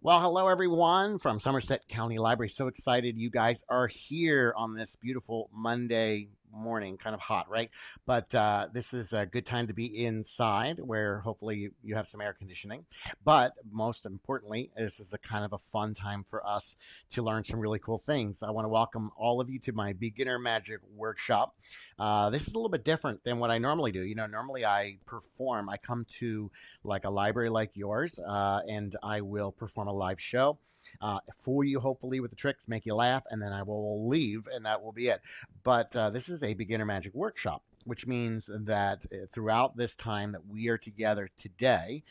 Well, hello everyone from Somerset County Library. So excited you guys are here on this beautiful Monday morning. Kind of hot, right? But this is a good time to be inside where hopefully you have some air conditioning. But most importantly, this is a kind of a fun time for us to learn some really cool things. I want to welcome all of you to my beginner magic workshop. This is a little bit different than what I normally do. You know, normally I come to like a library like yours, and I will perform a live show fool you hopefully with the tricks, make you laugh, and then I will leave, and that will be it. But this is a beginner magic workshop, which means that throughout this time that we are together today,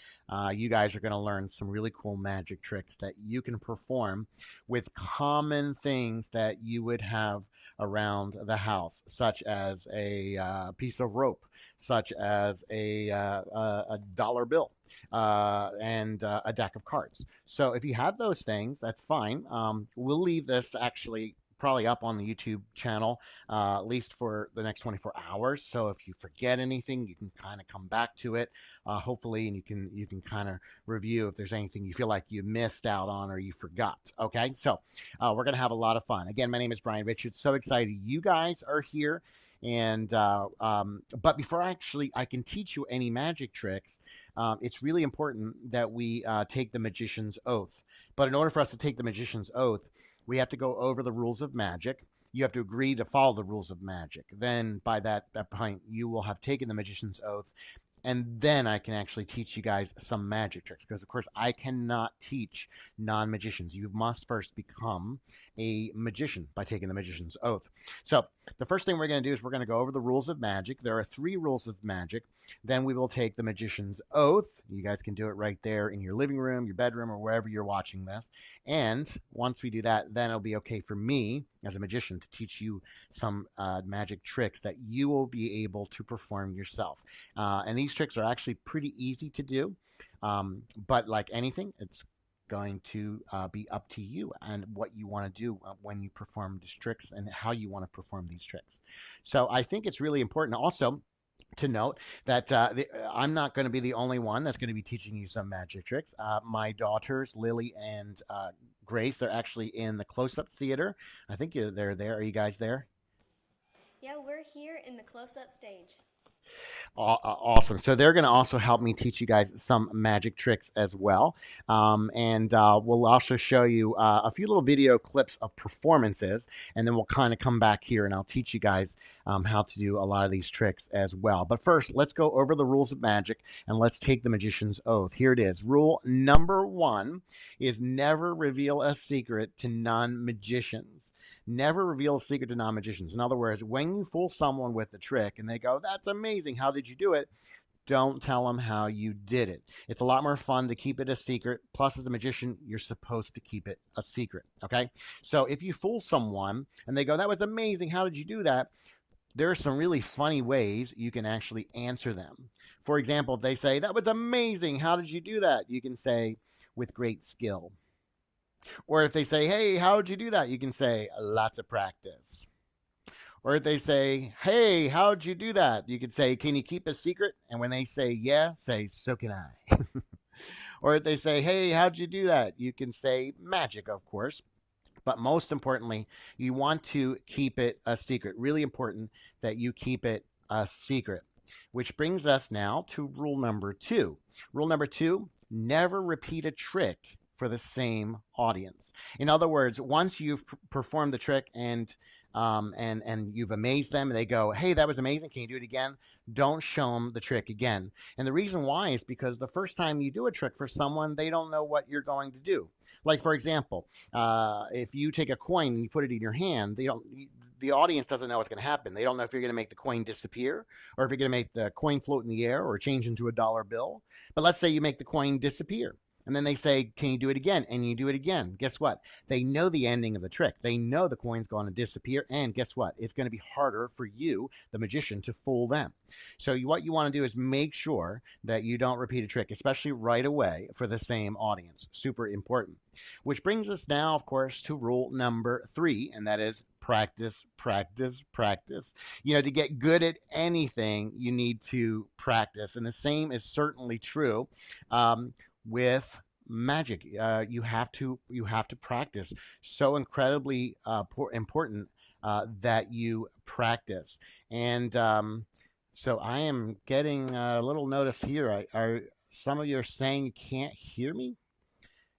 you guys are going to learn some really cool magic tricks that you can perform with common things that you would have around the house, such as a piece of rope, such as a dollar bill, and a deck of cards. So if you have those things, that's fine. We'll leave this actually probably up on the YouTube channel, at least for the next 24 hours. So if you forget anything, you can kind of come back to it, hopefully, and you can kind of review if there's anything you feel like you missed out on or you forgot. Okay, so we're gonna have a lot of fun. Again, my name is Brian Richards. So excited you guys are here. And but before I can teach you any magic tricks, it's really important that we take the magician's oath. But in order for us to take the magician's oath, we have to go over the rules of magic. You have to agree to follow the rules of magic. Then by that point, you will have taken the magician's oath. And then I can actually teach you guys some magic tricks, because of course I cannot teach non-magicians. You must first become a magician by taking the magician's oath. So the first thing we're going to do is we're going to go over the rules of magic. There are 3 rules of magic. Then we will take the magician's oath. You guys can do it right there in your living room, your bedroom, or wherever you're watching this. And once we do that, then it'll be okay for me as a magician to teach you some magic tricks that you will be able to perform yourself. And these tricks are actually pretty easy to do. But like anything, it's going to be up to you and what you want to do when you perform these tricks and how you want to perform these tricks. So I think it's really important also to note that I'm not going to be the only one that's going to be teaching you some magic tricks. My daughters, Lily and Grace, they're actually in the close-up theater. I think they're there. Are you guys there? Yeah, we're here in the close-up stage. Awesome. So they're going to also help me teach you guys some magic tricks as well. And we'll also show you a few little video clips of performances. And then we'll kind of come back here and I'll teach you guys how to do a lot of these tricks as well. But first, let's go over the rules of magic and let's take the magician's oath. Here it is. Rule number 1 is never reveal a secret to non-magicians. Never reveal a secret to non-magicians. In other words, when you fool someone with a trick and they go, "That's amazing, how did you do it?" Don't tell them how you did it. It's a lot more fun to keep it a secret. Plus, as a magician, you're supposed to keep it a secret, okay? So if you fool someone and they go, "That was amazing, how did you do that?" There are some really funny ways you can actually answer them. For example, if they say, "That was amazing, how did you do that?" You can say, "With great skill." Or if they say, "Hey, how did you do that?" You can say, "Lots of practice." Or if they say, "Hey, how'd you do that?" You could say, "Can you keep a secret?" And when they say, "Yeah," say, "So can I." Or if they say, "Hey, how'd you do that?" You can say, "Magic, of course." But most importantly, you want to keep it a secret. Really important that you keep it a secret. Which brings us now to rule number 2. Rule number 2, never repeat a trick for the same audience. In other words, once you've performed the trick and you've amazed them and they go, "Hey, that was amazing, can you do it again?" Don't show them the trick again. And the reason why is because the first time you do a trick for someone, they don't know what you're going to do. Like, for example, if you take a coin and you put it in your hand, the audience doesn't know what's going to happen. They don't know if you're going to make the coin disappear or if you're going to make the coin float in the air or change into a dollar bill. But let's say you make the coin disappear. And then they say, "Can you do it again?" And you do it again. Guess what? They know the ending of the trick. They know the coin's going to disappear. And guess what? It's going to be harder for you, the magician, to fool them. So what you want to do is make sure that you don't repeat a trick, especially right away for the same audience. Super important. Which brings us now, of course, to rule number 3, and that is practice, practice, practice. To get good at anything, you need to practice. And the same is certainly true with magic. You have to practice. So incredibly important that you practice. And so I am getting a little notice here. Are some of you are saying you can't hear me?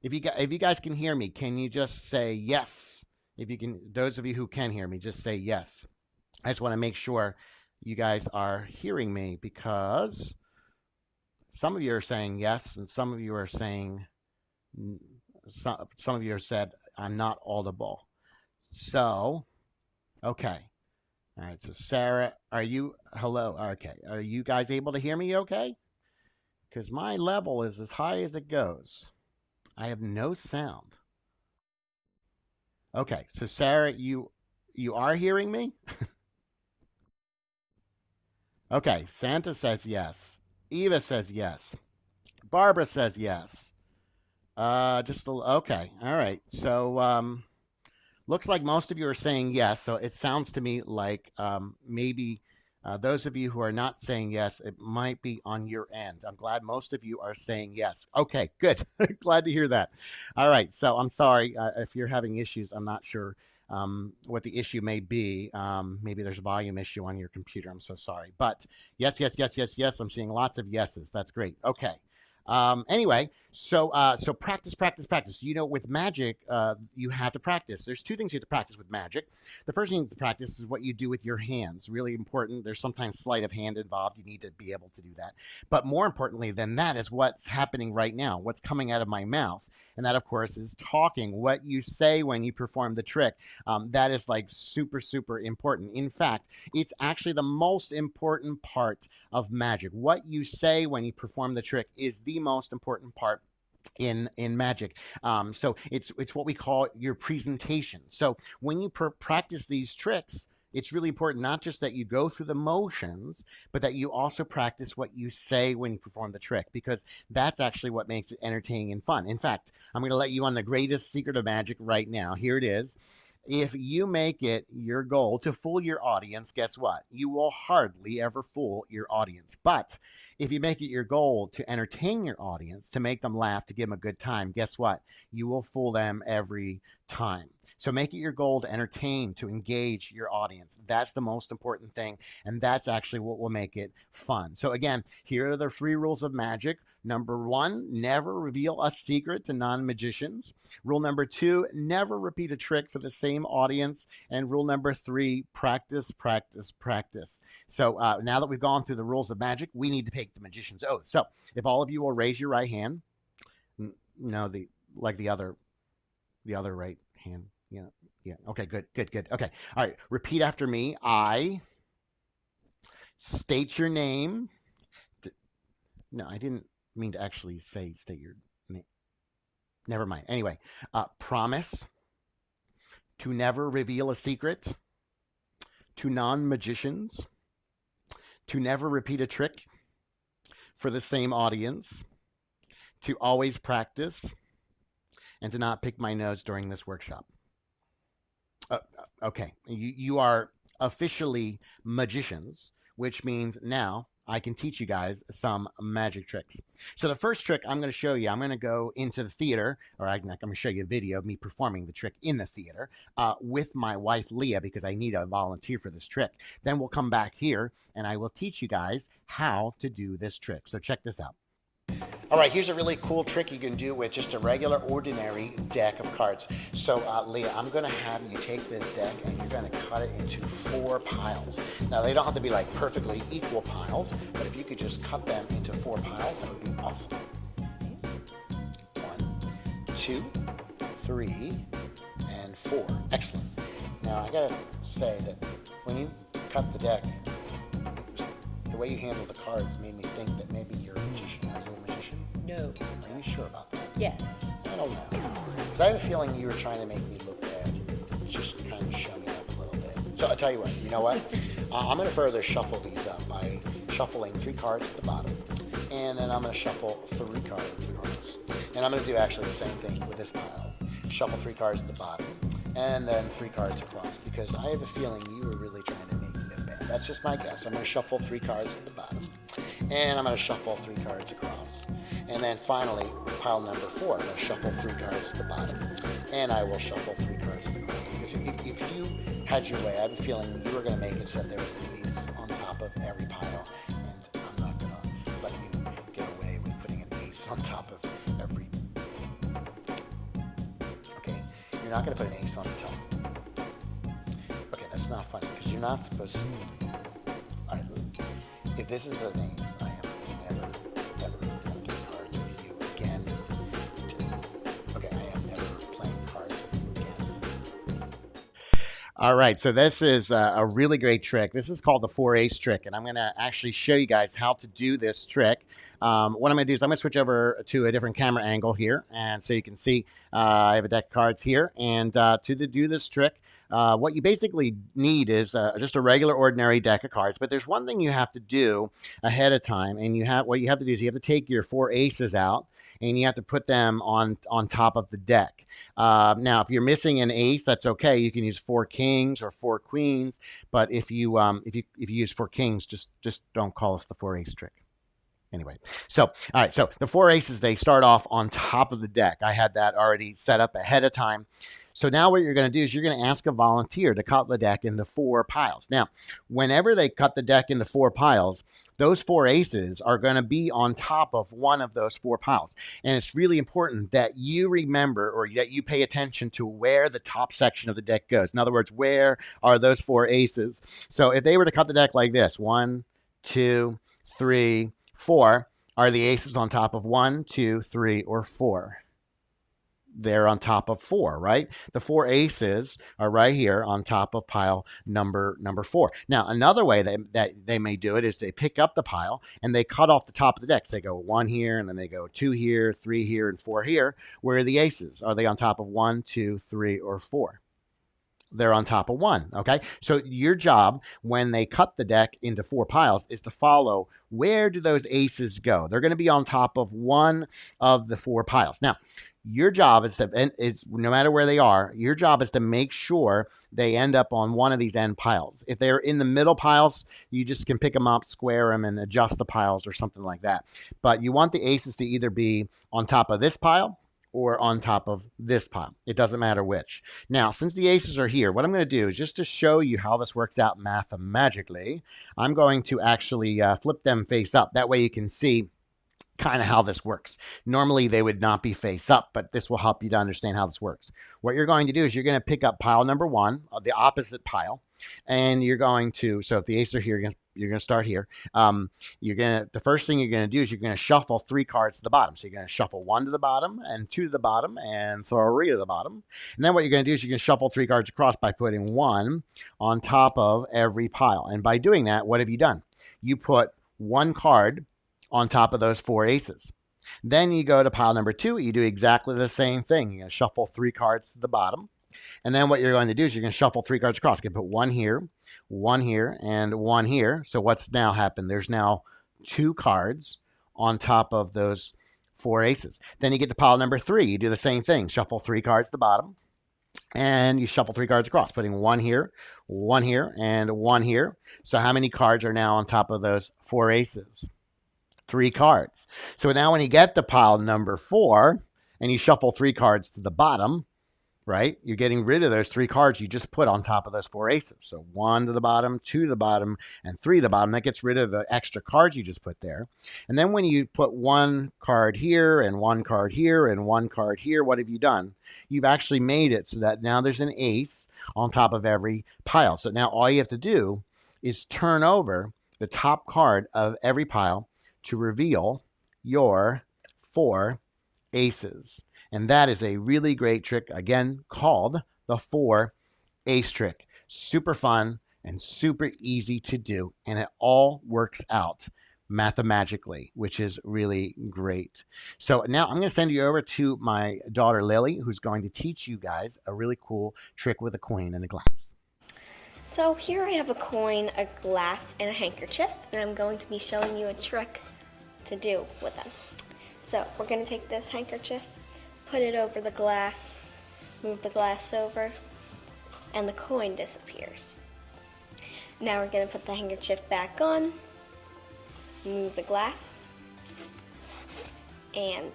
If you guys can hear me, can you just say yes? If you can, those of you who can hear me, just say yes. I just want to make sure you guys are hearing me because some of you are saying yes, and some of you are saying some of you have said I'm not audible. So, okay. All right. So Sarah, are you hello? Okay. Are you guys able to hear me okay? Because my level is as high as it goes. I have no sound. Okay. So Sarah, you are hearing me? Okay. Santa says yes. Eva says yes. Barbara says yes. Okay. All right. So looks like most of you are saying yes. So it sounds to me like maybe those of you who are not saying yes, it might be on your end. I'm glad most of you are saying yes. Okay, good. Glad to hear that. All right. So I'm sorry if you're having issues. I'm not sure what the issue may be. Maybe there's a volume issue on your computer. I'm so sorry. But yes, yes, yes, yes, yes. I'm seeing lots of yeses. That's great. Okay. Anyway, so practice, practice, practice. With magic, you have to practice. There's 2 things you have to practice with magic. The first thing you have to practice is what you do with your hands. Really important. There's sometimes sleight of hand involved. You need to be able to do that. But more importantly than that is what's happening right now, what's coming out of my mouth. And that, of course, is talking. What you say when you perform the trick. That is like super, super important. In fact, it's actually the most important part of magic. What you say when you perform the trick is the most important part in magic. So it's what we call your presentation. So when you practice these tricks, it's really important not just that you go through the motions, but that you also practice what you say when you perform the trick, because that's actually what makes it entertaining and fun. In fact, I'm going to let you on the greatest secret of magic right now. Here it is. If you make it your goal to fool your audience, guess what? You will hardly ever fool your audience. But if you make it your goal to entertain your audience, to make them laugh, to give them a good time, guess what? You will fool them every time. So make it your goal to entertain, to engage your audience. That's the most important thing. And that's actually what will make it fun. So again, here are the 3 rules of magic. Number 1, never reveal a secret to non-magicians. Rule number 2, never repeat a trick for the same audience. And rule number 3, practice, practice, practice. So now that we've gone through the rules of magic, we need to take the magician's oath. So if all of you will raise your right hand, no, the other right hand. Yeah. Okay, good. Okay. All right. Repeat after me. I state your name. No, I didn't mean to actually state your name. Never mind. Anyway, promise to never reveal a secret to non-magicians, to never repeat a trick for the same audience, to always practice, and to not pick my nose during this workshop. Okay, you are officially magicians, which means now I can teach you guys some magic tricks. So the first trick I'm going to show you, I'm going to go into the theater, or I'm going to show you a video of me performing the trick in the theater with my wife, Leah, because I need a volunteer for this trick. Then we'll come back here and I will teach you guys how to do this trick. So check this out. All right, here's a really cool trick you can do with just a regular, ordinary deck of cards. So, Leah, I'm going to have you take this deck and you're going to cut it into 4 piles. Now, they don't have to be like perfectly equal piles, but if you could just cut them into 4 piles, that would be awesome. 1, 2, 3, and 4. Excellent. Now, I got to say that when you cut the deck, the way you handle the cards made me think that maybe you're a magician. Are you a magician? No. Are you sure about that? Yes. I don't know. Because I have a feeling you were trying to make me look bad. Just kind of show me up a little bit. So I'll tell you what, you know what? I'm going to further shuffle these up by shuffling 3 cards at the bottom. And then I'm going to shuffle 3 cards across. And I'm going to do actually the same thing with this pile. Shuffle 3 cards at the bottom. And then 3 cards across. Because I have a feeling you were really trying to make me look bad. That's just my guess. I'm going to shuffle 3 cards to the bottom. And I'm going to shuffle 3 cards across. And then finally, pile number 4, I'm going to shuffle 3 cards to the bottom. And I will shuffle 3 cards to the bottom. Because if you had your way, I have a feeling you were going to make it so that there was an ace on top of every pile. And I'm not going to let you get away with putting an ace on top of every... Okay, you're not going to put an ace on the top. Okay, that's not funny, because you're not supposed to... All right, if this is the ace, I am never, ever going to do cards with you again. Okay, I am never playing cards with you again. All right, so this is a really great trick. This is called the 4-ace trick, and I'm going to actually show you guys how to do this trick. What I'm going to do is I'm going to switch over to a different camera angle here, and so you can see I have a deck of cards here, and to do this trick, what you basically need is just a regular, ordinary deck of cards. But there's one thing you have to do ahead of time, and what you have to do is you have to take your 4 aces out, and you have to put them on top of the deck. Now, if you're missing an ace, that's okay. You can use 4 kings or 4 queens. But if you use 4 kings, just don't call us the 4-ace trick. Anyway, so, all right, so the 4 aces, they start off on top of the deck. I had that already set up ahead of time. So now what you're going to do is you're going to ask a volunteer to cut the deck into 4 piles. Now, whenever they cut the deck into 4 piles, those 4 aces are going to be on top of one of those 4 piles. And it's really important that you remember, or that you pay attention to where the top section of the deck goes. In other words, where are those 4 aces? So if they were to cut the deck like this, 1, 2, 3, 4, are the aces on top of 1, 2, 3, or 4? they're on top of 4, right? The 4 aces are right here on top of pile number 4. Now, another way that they may do it is they pick up the pile and they cut off the top of the deck. So they go 1 here, and then they go 2 here, 3 here, and 4 here. Where are the aces? Are they on top of 1, 2, 3, or 4? They're on top of 1. Okay. So your job when they cut the deck into 4 piles is to follow where do those aces go. They're going to be on top of 1 of the 4 piles. Now, your job is no matter where they are, your job is to make sure they end up on one of these end piles. If they're in the middle piles, you just can pick them up, square them, and adjust the piles or something like that. But you want the aces to either be on top of this pile or on top of this pile. It doesn't matter which. Now, since the aces are here, what I'm going to do is just to show you how this works out mathematically, I'm going to actually flip them face up. That way you can see kind of how this works. Normally they would not be face up, but this will help you to understand how this works. What you're going to do is you're going to pick up pile number 1, the opposite pile, and you're going to, so if the aces are here, you're going to start here. The first thing you're going to do is you're going to shuffle 3 cards to the bottom. So you're going to shuffle 1 to the bottom and 2 to the bottom and 3 to the bottom. And then what you're going to do is you're going to shuffle 3 cards across by putting 1 on top of every pile. And by doing that, what have you done? You put 1 card on top of those 4 aces. Then you go to pile number 2. You do exactly the same thing. You're going to shuffle 3 cards to the bottom. And then what you're going to do is you're going to shuffle 3 cards across. You're going to put 1 here, 1 here, and 1 here. So what's now happened? There's now 2 cards on top of those 4 aces. Then you get to pile number 3. You do the same thing. Shuffle 3 cards to the bottom. And you shuffle 3 cards across, putting 1 here, 1 here, and 1 here. So how many cards are now on top of those 4 aces? 3 cards. So now when you get to pile number 4 and you shuffle 3 cards to the bottom, right, you're getting rid of those 3 cards you just put on top of those 4 aces. So 1 to the bottom, 2 to the bottom, and 3 to the bottom. That gets rid of the extra cards you just put there. And then when you put 1 card here and 1 card here and 1 card here, what have you done? You've actually made it so that now there's an ace on top of every pile. So now all you have to do is turn over the top card of every pile to reveal your 4 aces. And that is a really great trick, again, called the 4 ace trick. Super fun and super easy to do. And it all works out mathematically, which is really great. So now I'm going to send you over to my daughter, Lily, who's going to teach you guys a really cool trick with a coin and a glass. So here I have a coin, a glass, and a handkerchief, and I'm going to be showing you a trick to do with them. So we're going to take this handkerchief, put it over the glass, move the glass over, and the coin disappears. Now we're going to put the handkerchief back on, move the glass, and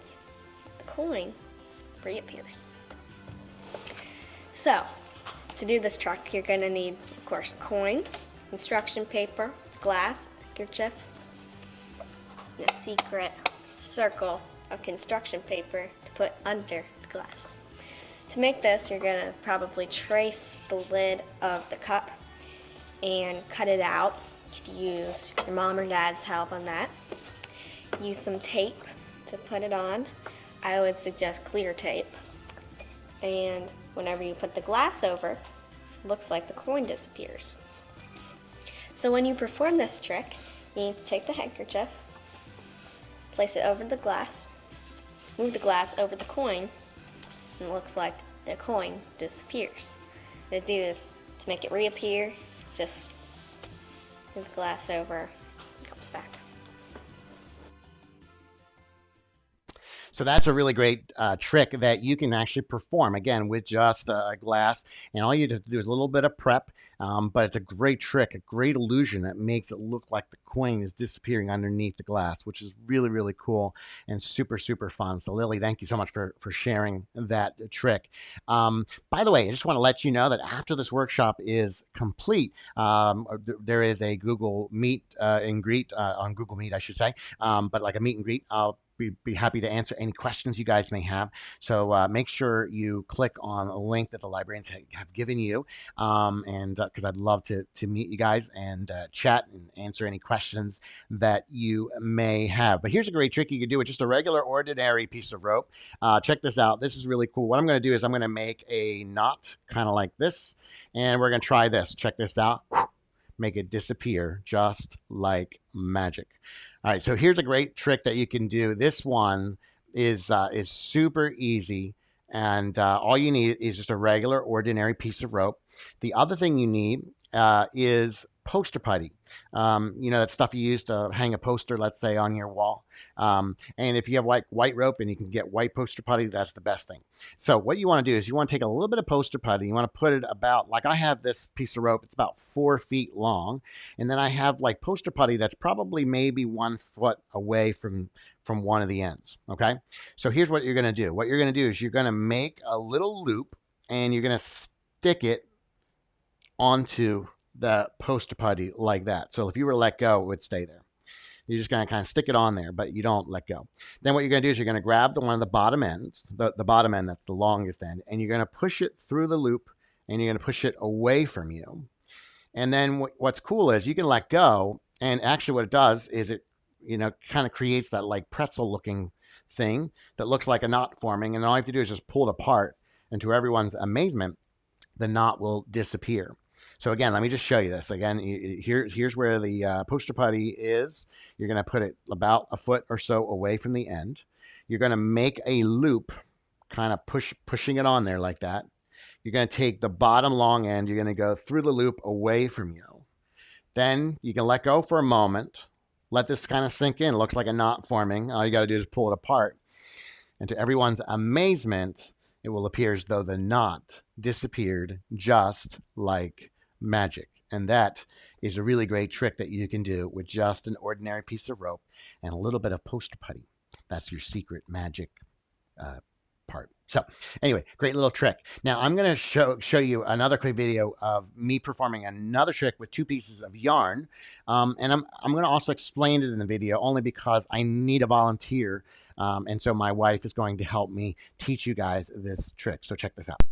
the coin reappears. So, to do this trick, you're going to need, of course, coin, instruction paper, glass, handkerchief, and a secret circle of construction paper to put under the glass. To make this, you're going to probably trace the lid of the cup and cut it out. You could use your mom or dad's help on that. Use some tape to put it on. I would suggest clear tape. And whenever you put the glass over, it looks like the coin disappears. So when you perform this trick, you need to take the handkerchief, place it over the glass, move the glass over the coin, and it looks like the coin disappears. To do this, to make it reappear, just move the glass over, it comes back. So that's a really great trick that you can actually perform, again, with just a glass. And all you have to do is a little bit of prep, but it's a great trick, a great illusion that makes it look like the coin is disappearing underneath the glass, which is really, really cool and super, super fun. So Lily, thank you so much for sharing that trick. By the way, I just want to let you know that after this workshop is complete, there is a Google Meet and greet, on Google Meet, I should say, but like a meet and greet. I'll be happy to answer any questions you guys may have. So make sure you click on a link that the librarians have given you, and because I'd love to meet you guys and chat and answer any questions that you may have. But here's a great trick you can do with just a regular, ordinary piece of rope. Check this out. This is really cool. What I'm going to do is I'm going to make a knot kind of like this, and we're going to try this. Check this out. Make it disappear just like magic. All right, so here's a great trick that you can do. This one is super easy, and all you need is just a regular, ordinary piece of rope. The other thing you need is poster putty. That stuff you use to hang a poster, let's say, on your wall. And if you have white rope and you can get white poster putty, that's the best thing. So what you want to do is you want to take a little bit of poster putty. You want to put it about, like I have this piece of rope, it's about 4 feet long. And then I have like poster putty that's probably maybe 1 foot away from one of the ends. Okay. So here's what you're going to do. What you're going to do is you're going to make a little loop and you're going to stick it onto the poster putty like that. So if you were to let go, it would stay there. You're just going to kind of stick it on there, but you don't let go. Then what you're going to do is you're going to grab one of the bottom ends, the bottom end that's the longest end, and you're going to push it through the loop, and you're going to push it away from you. And then what's cool is you can let go, and actually what it does is it kind of creates that like pretzel looking thing that looks like a knot forming, and all you have to do is just pull it apart, and to everyone's amazement, the knot will disappear. So again, let me just show you this. Again, here's where the poster putty is. You're going to put it about 1 foot or so away from the end. You're going to make a loop, kind of pushing it on there like that. You're going to take the bottom long end. You're going to go through the loop away from you. Then you can let go for a moment. Let this kind of sink in. It looks like a knot forming. All you got to do is pull it apart. And to everyone's amazement, it will appear as though the knot disappeared just like magic. And that is a really great trick that you can do with just an ordinary piece of rope and a little bit of poster putty. That's your secret magic part. So anyway, great little trick. Now I'm going to show you another quick video of me performing another trick with 2 pieces of yarn. And I'm going to also explain it in the video only because I need a volunteer. And so my wife is going to help me teach you guys this trick. So check this out.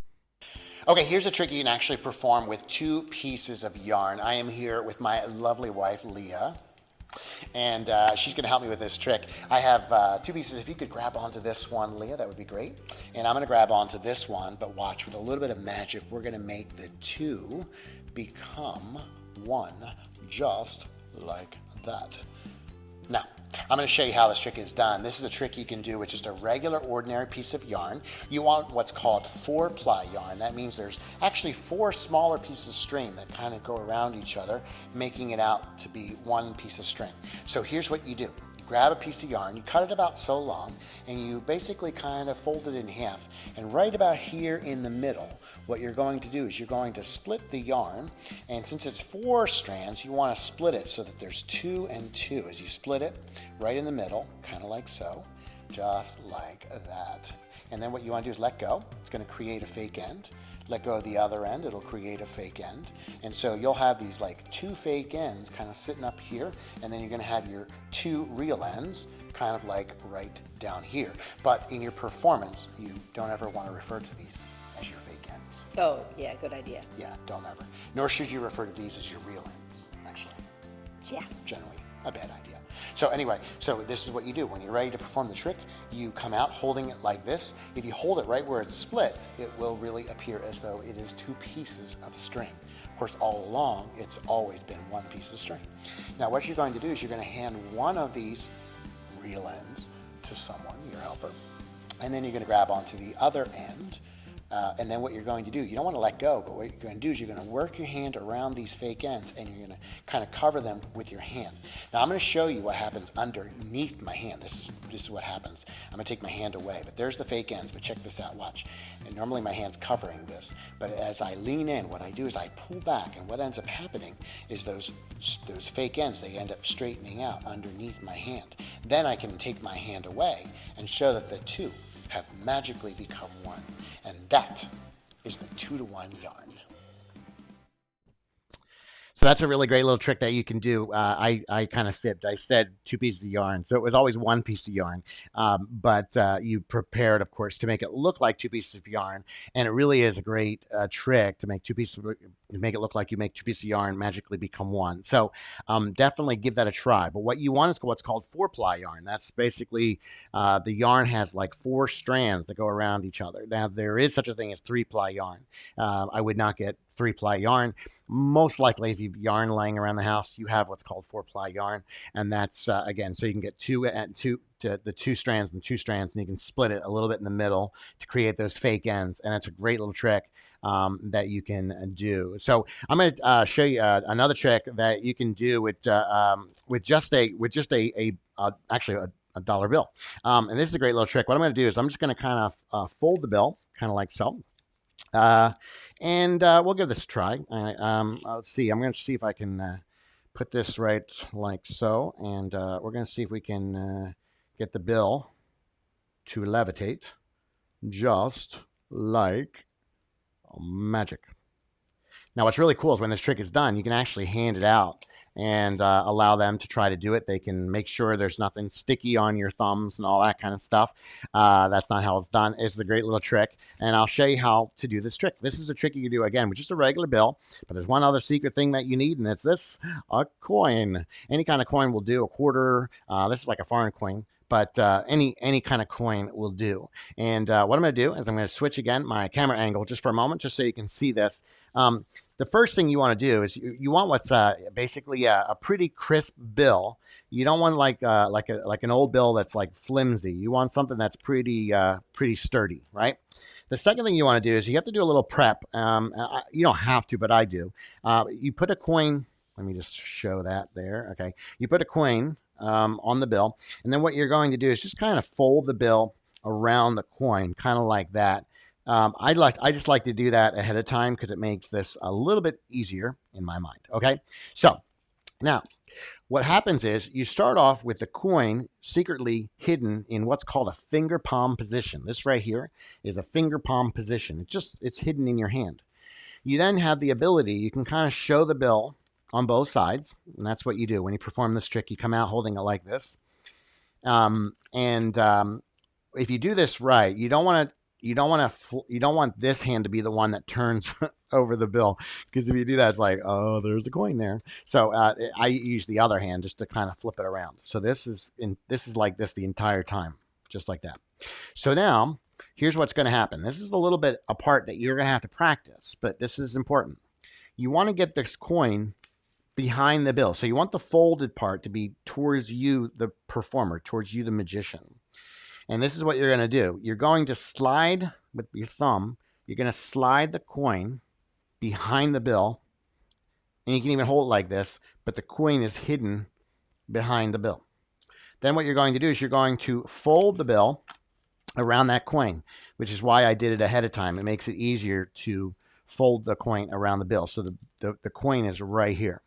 Okay, here's a trick you can actually perform with 2 pieces of yarn. I am here with my lovely wife, Leah. And she's going to help me with this trick. I have 2 pieces. If you could grab onto this one, Leah, that would be great. And I'm going to grab onto this one, but watch, with a little bit of magic, we're going to make the 2 become 1, just like that. Now, I'm going to show you how this trick is done. This is a trick you can do with just a regular, ordinary piece of yarn. You want what's called 4-ply yarn. That means there's actually 4 smaller pieces of string that kind of go around each other, making it out to be 1 piece of string. So here's what you do. Grab a piece of yarn, you cut it about so long, and you basically kind of fold it in half. And right about here in the middle, what you're going to do is you're going to split the yarn, and since it's 4 strands, you want to split it so that there's 2 and 2. As you split it right in the middle, kind of like so, just like that. And then what you want to do is let go. It's going to create a fake end. Let go of the other end, it'll create a fake end. And so you'll have these like 2 fake ends kind of sitting up here, and then you're going to have your 2 real ends kind of like right down here. But in your performance, you don't ever want to refer to these as your fake ends. Oh, yeah, good idea. Yeah, don't ever. Nor should you refer to these as your real ends, actually. Yeah. Generally a bad idea. So anyway, so this is what you do. When you're ready to perform the trick, you come out holding it like this. If you hold it right where it's split, it will really appear as though it is 2 pieces of string. Of course, all along, it's always been 1 piece of string. Now, what you're going to do is you're going to hand one of these real ends to someone, your helper, and then you're going to grab onto the other end. And then what you're going to do, you don't want to let go, but what you're going to do is you're going to work your hand around these fake ends, and you're going to kind of cover them with your hand. Now I'm going to show you what happens underneath my hand. This is what happens. I'm going to take my hand away, but there's the fake ends, but check this out, watch. And normally my hand's covering this, but as I lean in, what I do is I pull back, and what ends up happening is those fake ends, they end up straightening out underneath my hand. Then I can take my hand away and show that the 2 have magically become 1. And that is the 2-to-1 yarn. that's a really great little trick that you can do. I kind of fibbed. I said 2 pieces of yarn, so it was always 1 piece of yarn. But you prepared, of course, to make it look like 2 pieces of yarn, and it really is a great trick to make 2 pieces, to make it look like you make 2 pieces of yarn magically become one. So definitely give that a try. But what you want is what's called 4-ply yarn. That's basically the yarn has like 4 strands that go around each other. Now there is such a thing as 3-ply yarn. I would not get 3-ply yarn. Most likely, if you've yarn laying around the house, you have what's called 4-ply yarn, and that's again, so you can get the 2 strands and 2 strands, and you can split it a little bit in the middle to create those fake ends, and that's a great little trick that you can do. So I'm going to show you another trick that you can do with just actually a dollar bill, and this is a great little trick. What I'm going to do is I'm just going to kind of fold the bill, kind of like so. And we'll give this a try. Let's see. I'm going to see if I can put this right like so. And we're going to see if we can get the bill to levitate just like magic. Now, what's really cool is when this trick is done, you can actually hand it out and allow them to try to do it. They can make sure there's nothing sticky on your thumbs and all that kind of stuff. That's not how it's done. It's a great little trick, and I'll show you how to do this trick. This is a trick you can do, again, with just a regular bill, but there's one other secret thing that you need, and it's this, a coin. Any kind of coin will do, a quarter. This is like a foreign coin, but any kind of coin will do. And what I'm going to do is I'm going to switch again my camera angle just for a moment, just so you can see this. The first thing you want to do is you want what's basically a pretty crisp bill. You don't want like an old bill that's like flimsy. You want something that's pretty sturdy, right? The second thing you want to do is you have to do a little prep. You don't have to, but I do. You put a coin. Let me just show that there. Okay, you put a coin on the bill, and then what you're going to do is just kind of fold the bill around the coin, kind of like that. I just like to do that ahead of time because it makes this a little bit easier in my mind. Okay, so now what happens is you start off with the coin secretly hidden in what's called a finger palm position. This right here is a finger palm position. It's hidden in your hand. You then have the ability, you can kind of show the bill on both sides, and that's what you do when you perform this trick. You come out holding it like this, if you do this right, you don't want this hand to be the one that turns over the bill, because if you do that, it's like, oh, there's a coin there. So I use the other hand just to kind of flip it around. So this is like this the entire time, just like that. So now here's what's going to happen. This is a little bit a part that you're going to have to practice, but this is important. You want to get this coin behind the bill. So you want the folded part to be towards you, the performer, towards you, the magician. And this is what you're going to do. You're going to slide with your thumb. You're going to slide the coin behind the bill. And you can even hold it like this, but the coin is hidden behind the bill. Then what you're going to do is you're going to fold the bill around that coin, which is why I did it ahead of time. It makes it easier to fold the coin around the bill. So the coin is right here.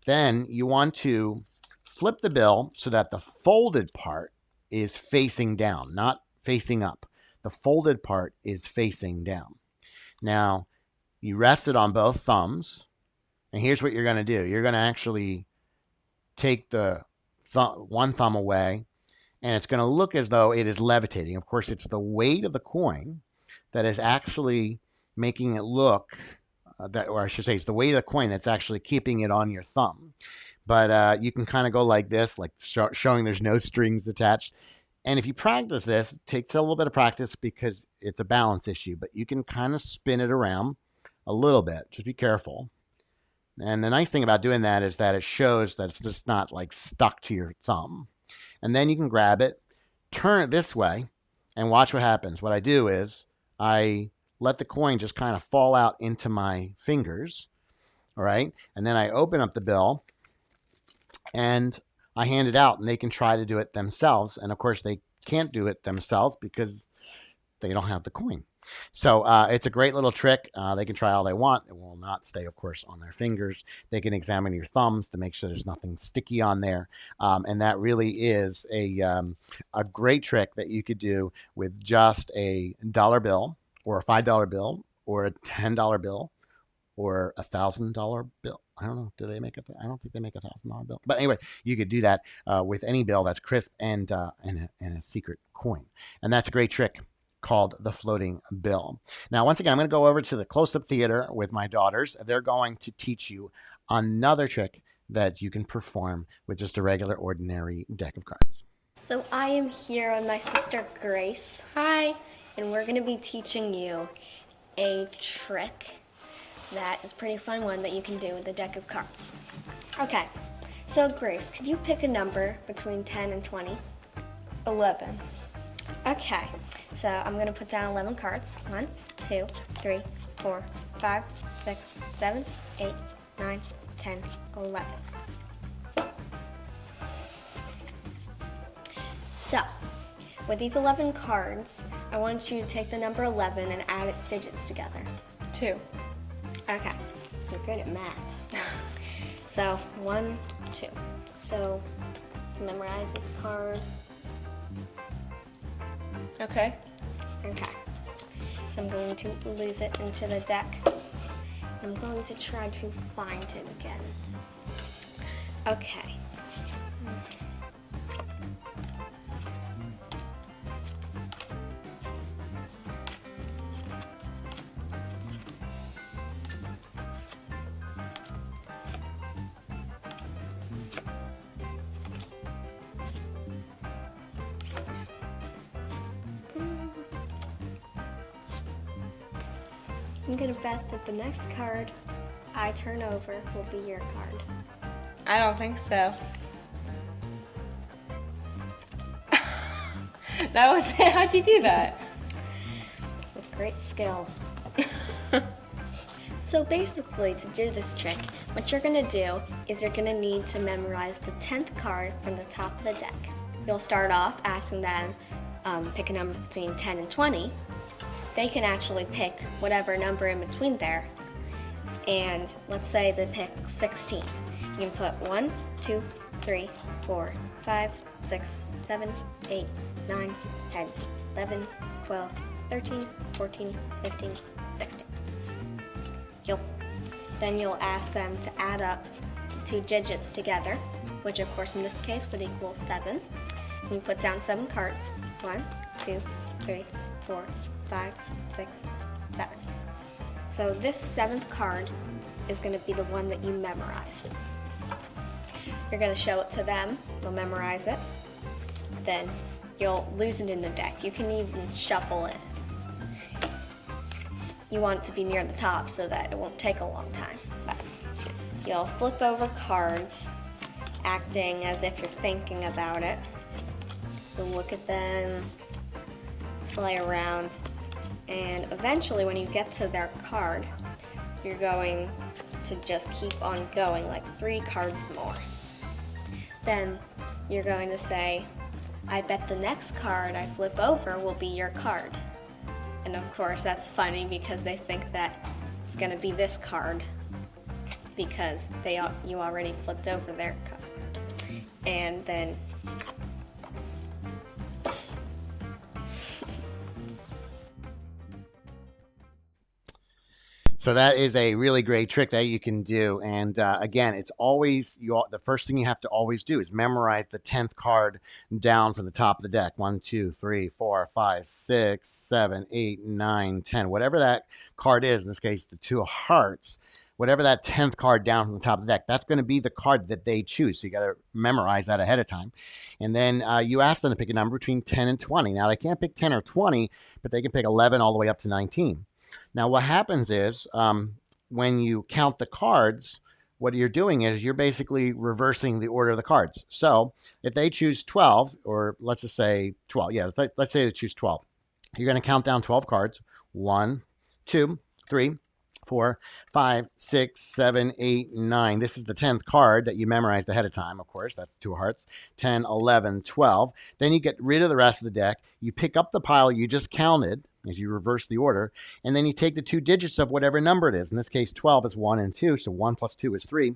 Then you want to flip the bill so that the folded part is facing down, not facing up. The folded part is facing down. Now, you rest it on both thumbs, and here's what you're going to do. You're going to actually take the one thumb away, and it's going to look as though it is levitating. Of course, it's the weight of the coin that is actually making it look, or I should say, it's the weight of the coin that's actually keeping it on your thumb. But you can kind of go like this, like showing there's no strings attached. And if you practice this, it takes a little bit of practice because it's a balance issue, but you can kind of spin it around a little bit. Just be careful. And the nice thing about doing that is that it shows that it's just not like stuck to your thumb. And then you can grab it, turn it this way, and watch what happens. What I do is I let the coin just kind of fall out into my fingers, all right? And then I open up the bill, and I hand it out, and they can try to do it themselves. And of course, they can't do it themselves because they don't have the coin. So it's a great little trick. They can try all they want. It will not stay, of course, on their fingers. They can examine your thumbs to make sure there's nothing sticky on there. And that really is a great trick that you could do with just a dollar bill or a $5 bill or a $10 bill or $1,000 bill. I don't know. Do they make it? I don't think they make $1,000 bill. But anyway, you could do that with any bill that's crisp and a secret coin, and that's a great trick called the floating bill. Now, once again, I'm going to go over to the close-up theater with my daughters. They're going to teach you another trick that you can perform with just a regular, ordinary deck of cards. So I am here with my sister Grace. Hi. And we're going to be teaching you a trick that is a pretty fun one that you can do with a deck of cards. Okay, so Grace, could you pick a number between 10 and 20? 11. Okay, so I'm going to put down 11 cards. 1, 2, 3, 4, 5, 6, 7, 8, 9, 10, 11. So, with these 11 cards, I want you to take the number 11 and add its digits together. 2. Okay, you're good at math. So, 1, 2. So, memorize this card. Okay. Okay. So I'm going to lose it into the deck. I'm going to try to find it again. Okay. I'm gonna bet that the next card I turn over will be your card. I don't think so. That was it. How'd you do that? With great skill. So basically, to do this trick, what you're gonna do is you're gonna need to memorize the 10th card from the top of the deck. You'll start off asking them, pick a number between 10 and 20. They can actually pick whatever number in between there. And let's say they pick 16. You can put 1, 2, 3, 4, 5, 6, 7, 8, 9, 10, 11, 12, 13, 14, 15, 16. Then you'll ask them to add up 2 digits together, which of course in this case would equal 7. And you put down 7 cards. 1, 2, 3, 4, 5, 6, 7. So this 7th card is going to be the one that you memorized. You're going to show it to them, they'll memorize it, then you'll lose it in the deck. You can even shuffle it. You want it to be near the top so that it won't take a long time. But you'll flip over cards, acting as if you're thinking about it. You'll look at them, play around, and eventually when you get to their card, you're going to just keep on going, like 3 cards more. Then you're going to say, I bet the next card I flip over will be your card. And of course that's funny because they think that it's going to be this card because you already flipped over their card. And then So that is a really great trick that you can do. And again, it's always the first thing you have to always do is memorize the 10th card down from the top of the deck. 1, 2, 3, 4, 5, 6, 7, 8, 9, 10. Whatever that card is, in this case, the 2 of hearts, whatever that 10th card down from the top of the deck, that's going to be the card that they choose. So you got to memorize that ahead of time. And then you ask them to pick a number between 10 and 20. Now, they can't pick 10 or 20, but they can pick 11 all the way up to 19. Now, what happens is when you count the cards, what you're doing is you're basically reversing the order of the cards. So if they choose 12, or let's just say 12, yeah, let's say they choose 12. You're going to count down 12 cards. 1, 2, 3, 4, 5, 6, 7, 8, 9. This is the 10th card that you memorized ahead of time, of course. That's 2 hearts. 10, 11, 12. Then you get rid of the rest of the deck. You pick up the pile you just counted as you reverse the order, and then you take the 2 digits of whatever number it is. In this case, 12 is 1 and 2, so 1 plus 2 is 3.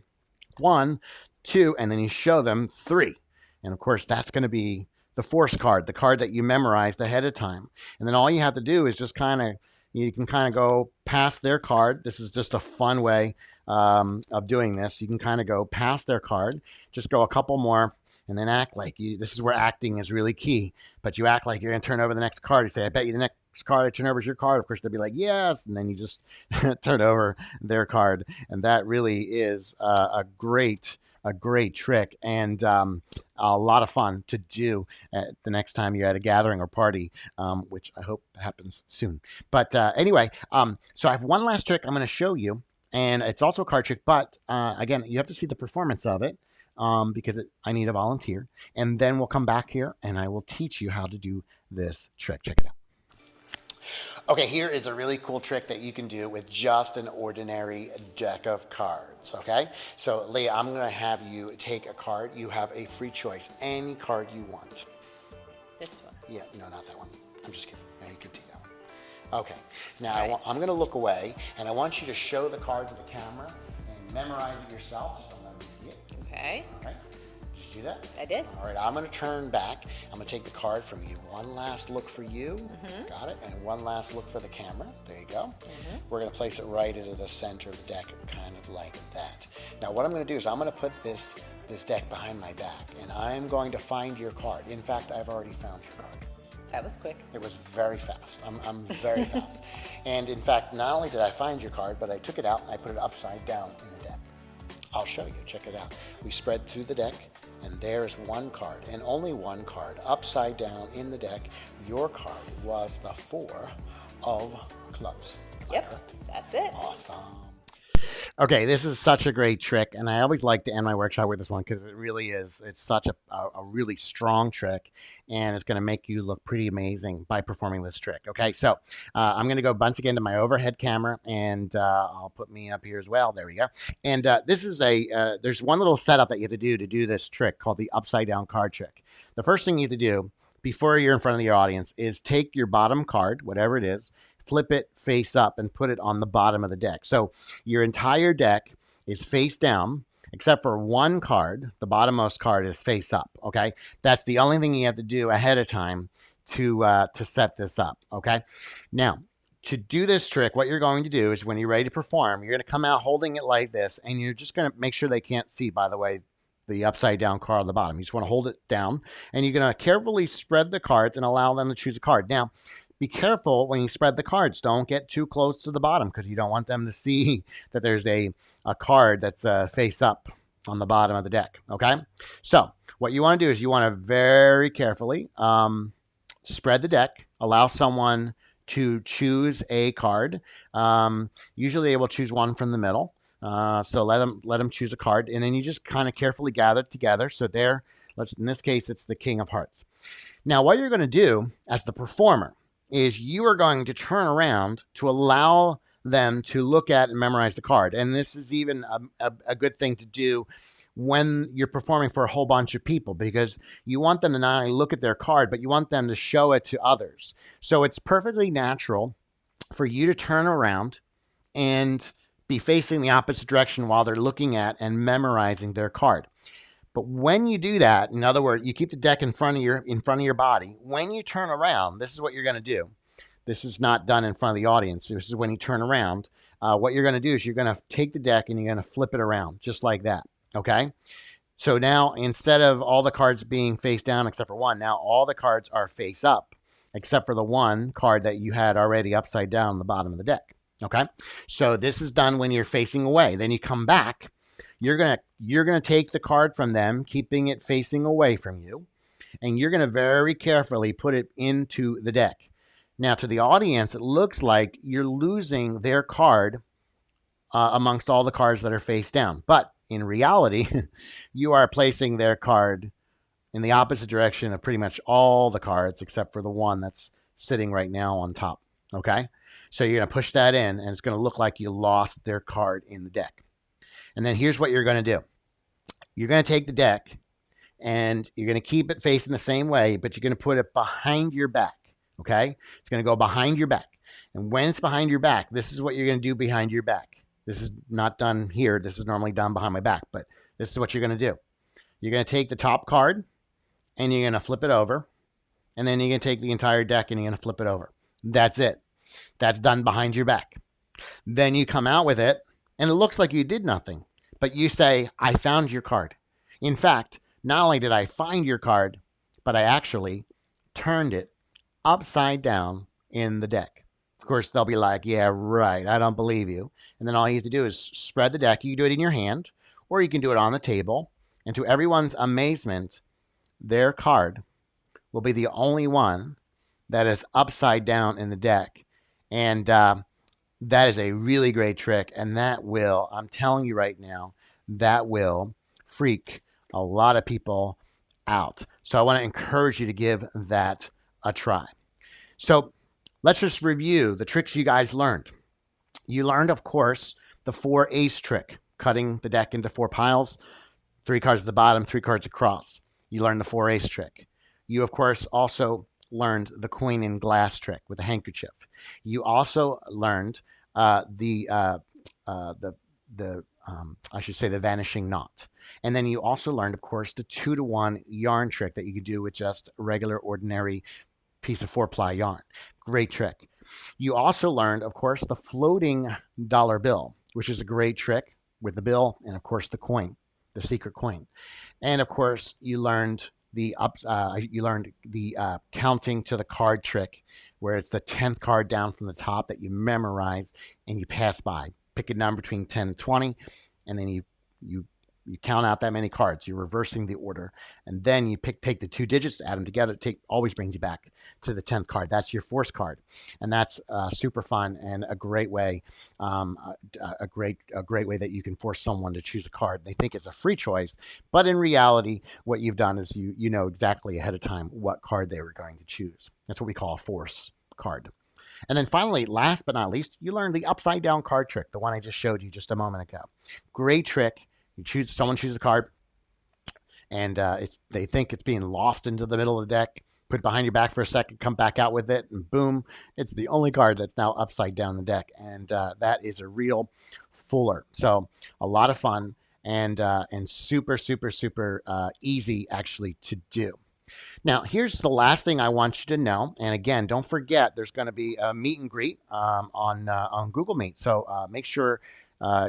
1, 2, and then you show them 3. And of course, that's going to be the force card, the card that you memorized ahead of time. And then all you have to do is just kind of you can kind of go past their card. This is just a fun way of doing this. You can kind of go past their card, just go a couple more, and then act like you. This is where acting is really key. But you act like you're going to turn over the next card. You say, "I bet you the next card I turn over is your card." Of course, they'll be like, "Yes," and then you just turn over their card, and that really is a great trick and a lot of fun to do the next time you're at a gathering or party, which I hope happens soon. But anyway, so I have one last trick I'm going to show you, and it's also a card trick, but again, you have to see the performance of it because I need a volunteer. And then we'll come back here and I will teach you how to do this trick. Check it out. Okay, here is a really cool trick that you can do with just an ordinary deck of cards, okay? So, Leah, I'm going to have you take a card. You have a free choice, any card you want. This one. Yeah, no, not that one. I'm just kidding. No, you can take that one. Okay, now I'm going to look away, and I want you to show the card to the camera and memorize it yourself. Just don't let me see it. Okay. All right. Did you do that? I did. All right, I'm going to turn back. I'm going to take the card from you. One last look for you. Got it. And one last look for the camera. There you go. We're going to place it right into the center of the deck, kind of like that. Now, what I'm going to do is I'm going to put this deck behind my back, and I'm going to find your card. In fact, I've already found your card. That was quick. It was very fast. I'm very fast. And in fact, not only did I find your card, but I took it out and I put it upside down in the deck. I'll show you. Check it out. We spread through the deck. And there's one card, and only one card, upside down in the deck. Your card was the 4 of clubs. Yep, that's it. Awesome. Okay, this is such a great trick, and I always like to end my workshop with this one because it really is. It's such a really strong trick, and it's going to make you look pretty amazing by performing this trick. Okay, so I'm going to go once again to my overhead camera, and I'll put me up here as well. There we go. And this is there's one little setup that you have to do this trick called the upside down card trick. The first thing you have to do before you're in front of the audience is take your bottom card, whatever it is, flip it face up and put it on the bottom of the deck. So your entire deck is face down, except for one card. The bottommost card is face up, okay? That's the only thing you have to do ahead of time to set this up, okay? Now, to do this trick, what you're going to do is when you're ready to perform, you're going to come out holding it like this, and you're just going to make sure they can't see, by the way, the upside down card on the bottom. You just want to hold it down, and you're going to carefully spread the cards and allow them to choose a card. Now, be careful when you spread the cards. Don't get too close to the bottom because you don't want them to see that there's a card that's face up on the bottom of the deck, okay? So what you want to do is you want to very carefully spread the deck, allow someone to choose a card. Usually they will choose one from the middle. So let them choose a card, and then you just kind of carefully gather it together. So there, in this case, it's the King of Hearts. Now, what you're going to do as the performer is you are going to turn around to allow them to look at and memorize the card. And this is even a good thing to do when you're performing for a whole bunch of people, because you want them to not only look at their card, but you want them to show it to others. So it's perfectly natural for you to turn around and be facing the opposite direction while they're looking at and memorizing their card. But when you do that, in other words, you keep the deck in front of your body. When you turn around, this is what you're going to do. This is not done in front of the audience. This is when you turn around. What you're going to do is you're going to take the deck and you're going to flip it around just like that. Okay? So now instead of all the cards being face down except for one, now all the cards are face up except for the one card that you had already upside down on the bottom of the deck. Okay? So this is done when you're facing away. Then you come back. You're gonna take the card from them, keeping it facing away from you, and you're gonna very carefully put it into the deck. Now, to the audience, it looks like you're losing their card amongst all the cards that are face down, but in reality, you are placing their card in the opposite direction of pretty much all the cards except for the one that's sitting right now on top. Okay, so you're gonna push that in, and it's gonna look like you lost their card in the deck. And then here's what you're going to do. You're going to take the deck and you're going to keep it facing the same way, but you're going to put it behind your back, okay? It's going to go behind your back. And when it's behind your back, this is what you're going to do behind your back. This is not done here. This is normally done behind my back, but this is what you're going to do. You're going to take the top card and you're going to flip it over, and then you're going to take the entire deck and you're going to flip it over. That's it. That's done behind your back. Then you come out with it, and it looks like you did nothing, but you say, I found your card. In fact, not only did I find your card, but I actually turned it upside down in the deck. Of course, they'll be like, yeah, right, I don't believe you. And then all you have to do is spread the deck. You can do it in your hand, or you can do it on the table. And to everyone's amazement, their card will be the only one that is upside down in the deck. And that is a really great trick. And that will, I'm telling you right now, that will freak a lot of people out. So I want to encourage you to give that a try. So let's just review the tricks you guys learned. You learned, of course, the 4 ace trick, cutting the deck into 4 piles, 3 cards at the bottom, 3 cards across. You learned the 4 ace trick. You, of course, also learned the coin in glass trick with the handkerchief. You also learned the vanishing knot. And then you also learned, of course, the 2-to-1 yarn trick that you could do with just a regular, ordinary piece of 4-ply yarn. Great trick. You also learned, of course, the floating dollar bill, which is a great trick with the bill and, of course, the coin, the secret coin. And, of course, you learned the counting to the card trick, where it's the 10th card down from the top that you memorize and you pass by. Pick a number between 10 and 20, and then you count out that many cards. You're reversing the order, and then you take the 2 digits, add them together. Always brings you back to the 10th card. That's your force card, and that's super fun and a great way, a great way that you can force someone to choose a card. They think it's a free choice, but in reality, what you've done is you know exactly ahead of time what card they were going to choose. That's what we call a force card. And then finally, last but not least, you learned the upside down card trick, the one I just showed you just a moment ago. Great trick. Someone chooses a card, and they think it's being lost into the middle of the deck. Put it behind your back for a second, come back out with it, and boom, it's the only card that's now upside down the deck. And that is a real fuller. So a lot of fun and super, super, super easy actually to do. Now, here's the last thing I want you to know. And again, don't forget, there's going to be a meet and greet on Google Meet. So make sure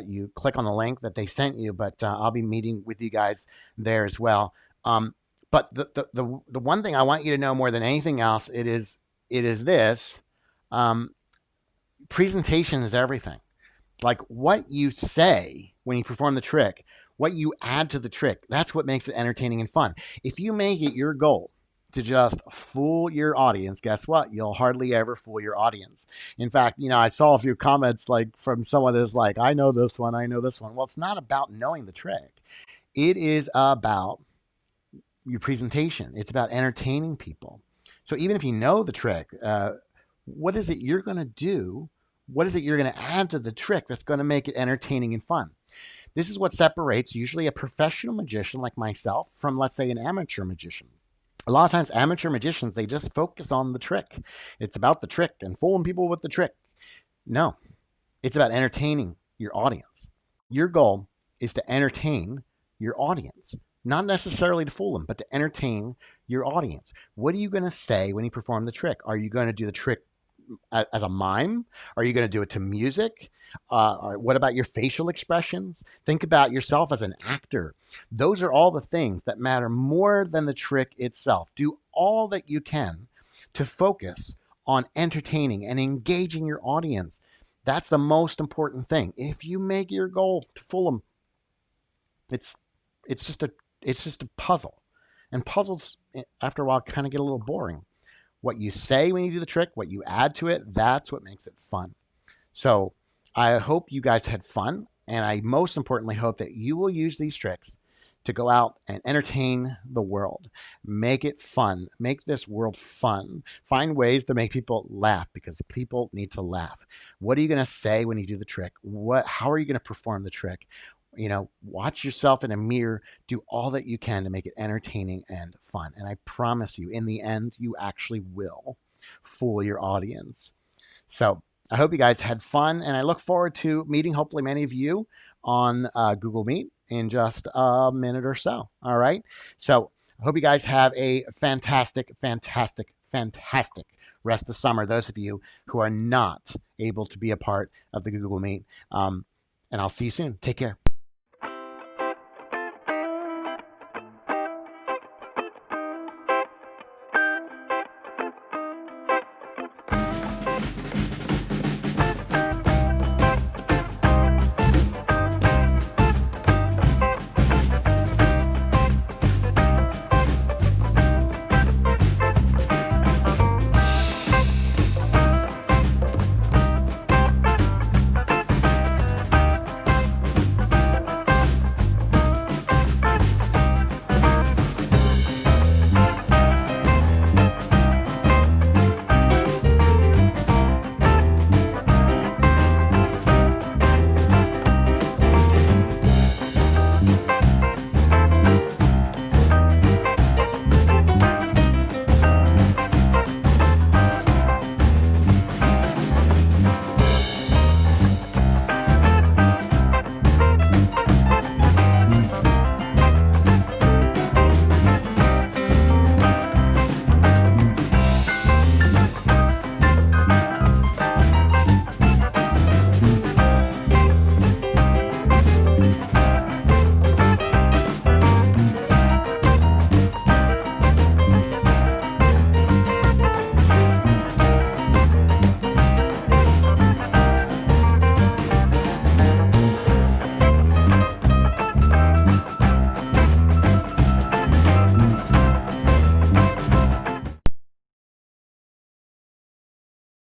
you click on the link that they sent you, but I'll be meeting with you guys there as well. But the one thing I want you to know more than anything else, it is this: presentation is everything. Like what you say when you perform the trick, what you add to the trick, that's what makes it entertaining and fun. If you make it your goal to just fool your audience, guess what? You'll hardly ever fool your audience. In fact, I saw a few comments like from someone that's like, I know this one. Well, it's not about knowing the trick. It is about your presentation. It's about entertaining people. So even if you know the trick, what is it you're going to do? What is it you're going to add to the trick that's going to make it entertaining and fun? This is what separates usually a professional magician like myself from, let's say, an amateur magician. A lot of times amateur magicians, they just focus on the trick. It's about the trick and fooling people with the trick. No, it's about entertaining your audience. Your goal is to entertain your audience, not necessarily to fool them, but to entertain your audience. What are you going to say when you perform the trick? Are you going to do the trick as a mime? Are you going to do it to music? Or what about your facial expressions? Think about yourself as an actor. Those are all the things that matter more than the trick itself. Do all that you can to focus on entertaining and engaging your audience. That's the most important thing. If you make your goal to fool them, it's just a puzzle. And puzzles, after a while, kind of get a little boring. What you say when you do the trick, what you add to it, that's what makes it fun. So I hope you guys had fun, and I most importantly hope that you will use these tricks to go out and entertain the world. Make it fun. Make this world fun. Find ways to make people laugh, because people need to laugh. What are you going to say when you do the trick? How are you going to perform the trick? Watch yourself in a mirror, do all that you can to make it entertaining and fun. And I promise you, in the end, you actually will fool your audience. So I hope you guys had fun, and I look forward to meeting hopefully many of you on Google Meet in just a minute or so. All right. So I hope you guys have a fantastic, fantastic, fantastic rest of summer, those of you who are not able to be a part of the Google Meet. And I'll see you soon. Take care.